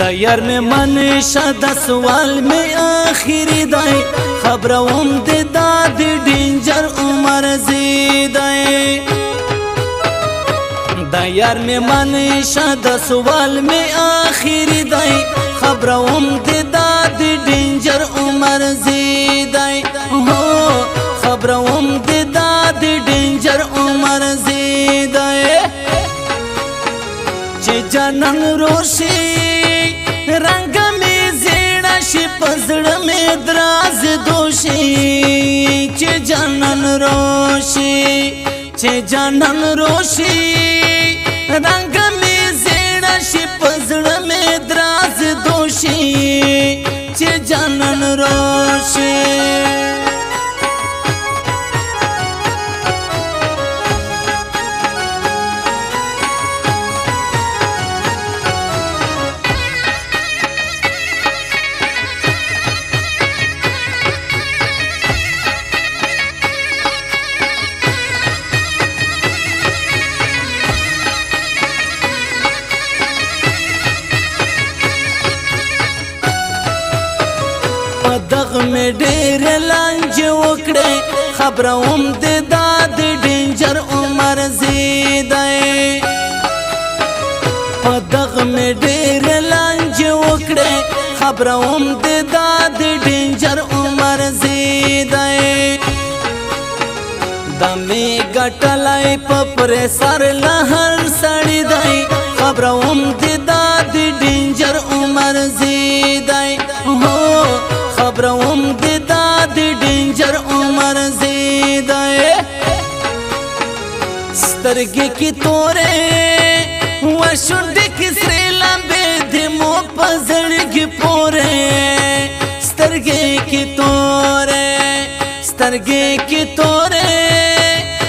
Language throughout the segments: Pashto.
دا یار میں منشا دا سوال میں آخری دائی خبروں دے داد ڈینجر عمر زیدائی دا یار میں منشا دا سوال میں آخری دائی خبروں دے داد ڈینجر عمر زیدائی ہو خبروں دے داد ڈینجر عمر زیدائی چه جانان روشی رنگ میں زیڑا شی پزڑ میں دراز دوشی چه جانان روشی چه جانان روشی رنگ میں زیڑا شی پزڑ میں دراز دوشی چه جانان روشی دغ میں ډیر لانج وکړې خبرهم د داد ډینجر عمر زیدای دغ میں ډیر لانج وکړې خبرهم د داد ډینجر عمر زیدای دمه ګټلای په پر سر لهر سړی دی خبرهم د داد ډینجر عمر زیدای هو خبروں دے داد ڈینجر عمر زیدائے سترگی کی تورے وشنڈ کسرے لمبے دمو پزڑگی پورے سترگی کی تورے سترگی کی تورے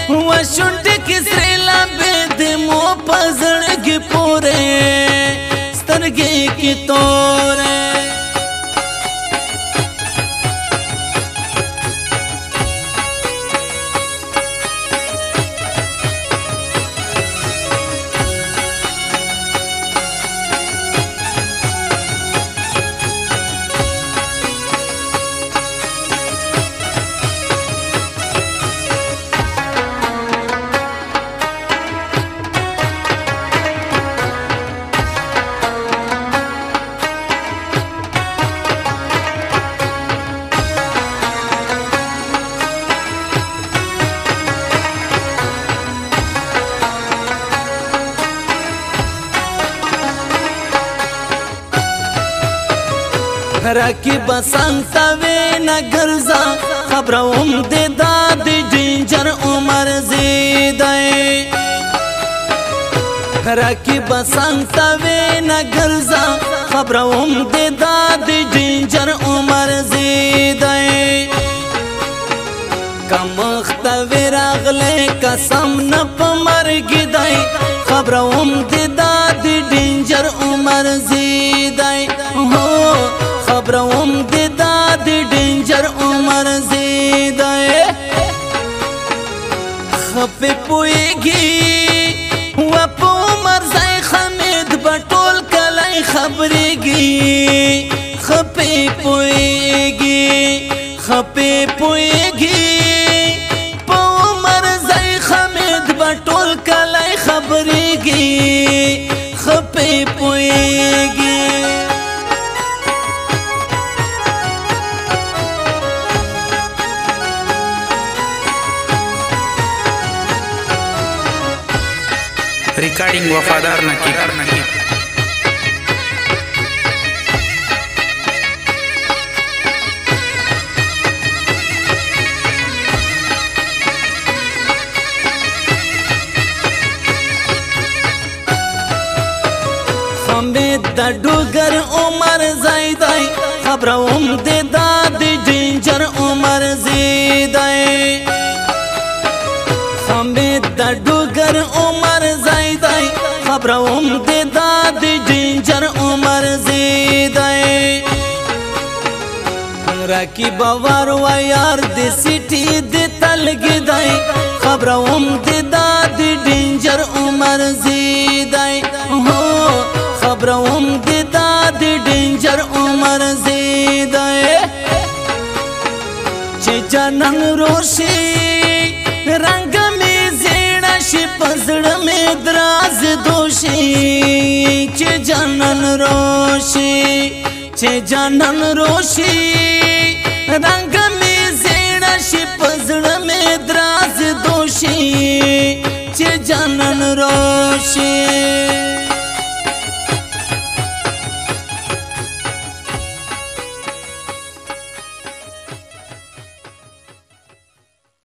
وشنڈ کسرے لمبے دمو پزڑگی پورے سترگی کی تورے راکی بسانتا وینا گرزا خبروں دے داد ڈینجر عمر زیدائی راکی بسانتا وینا گرزا خبروں دے داد ڈینجر عمر زیدائی کمخت ویراغلے قسم نپ مرگی دائی خبروں دے داد ڈینجر عمر زیدائی ہو خبروں دے داد ڈینجر عمر زیدائے خپے پوئے گی وپ عمر زائی خمید بطول کلائی خبرے گی خپے پوئے گی خپے پوئے گی پو عمر زائی خمید بطول کلائی خبرے گی خپے پوئے گی रिकॉर्डिंग वफादार नकी हमें द डुगर उमर ज़ाइदाई खबरों दे दाद ड्रेंजर उमर ज़ाइदाई हमें द डुगर उमर ज़ाइदाई खबरों दे दाद ड्रेंजर उमर ज़ाइदाई राकी बावर व यार दे सिटी दे तलगिदाई खबरों दे दाद ड्रेंजर उमर ज़ाइदाई हो खबरों दे दाद جانان روشي رنگ می زیړه شي پزړه می دراز دوشي چې جانان روشي چې جانان روشي رنگ می زیړه شي پزړه می دراز دوشي چې جانان روشي